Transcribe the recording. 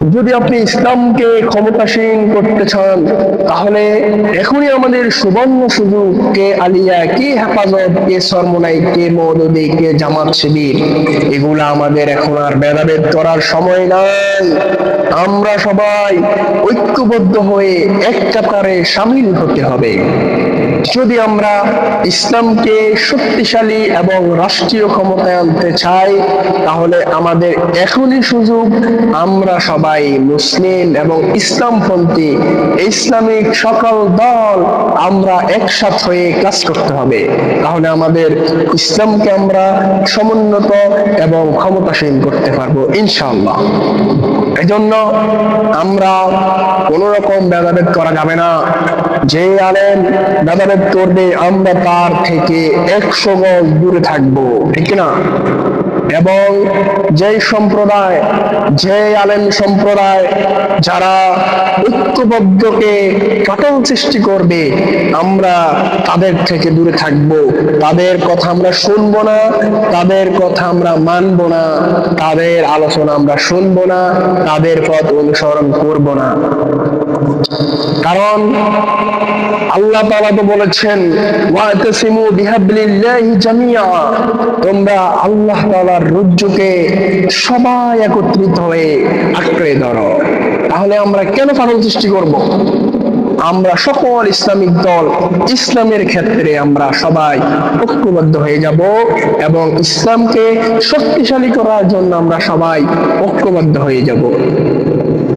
যদি আপনি ইসলামকে ক্ষমতাসীন করতে চান, তাহলে এখনই আমাদের সুবর্ণ সুযোগ। কে আলিয়া, কে হেফাজত, কে সরমনাই, কে মওদুদি, কে জামাত শিবির, এগুলা আমাদের এখন আর ভেদাভেদ করার সময় নাই। আমরা সবাই ঐক্যবদ্ধ হয়ে এক কাতারে সামিল হতে হবে। যদি আমরা ইসলামকে শক্তিশালী এবং রাষ্ট্রীয় ক্ষমতায় আনতে চাই, তাহলে আমাদের এখনই সুযোগ। আমরা সবাই মুসলিম এবং ইসলামপন্থী ইসলামিক সকল দল আমরা একসাথ হয়ে কাজ করতে হবে। তাহলে আমাদের ইসলামকে আমরা সমুন্নত এবং ক্ষমতাসীন করতে পারবো ইনশাআল্লাহ। এজন্য আমরা কোন রকম ভেদাভেদ করা যাবে না। যে আলেম ভেদাভেদ করবে, আমরা তার থেকে 100 গজ দূরে থাকবো, ঠিক না? এবং যে সম্প্রদায়, যে আলেম সম্প্রদায় যারা ঐক্যবদ্ধকে ফাটল সৃষ্টি করবে, আমরা তাদের থেকে দূরে থাকব। তাদের কথা আমরা শুনবো না, তাদের কথা আমরা মানবো না, তাদের আলোচনা আমরা শুনবো না, তাদের পথ অনুসরণ করব না। কারণ আল্লাহ তাআলা তো বলেছেন, ওয়াতাসিমু বিহাবলিল্লাহি জামিআ, তোমরা আল্লাহ তাআলার রজ্জুকে সবাই একত্রিত হয়ে আঁকড়ে ধরো। তাহলে আমরা কেন ফাটল সৃষ্টি করব? আমরা সকল ইসলামিক দল ইসলামের ক্ষেত্রে আমরা সবাই ঐক্যবদ্ধ হয়ে যাব এবং ইসলামকে শক্তিশালী করার জন্য আমরা সবাই ঐক্যবদ্ধ হয়ে যাব।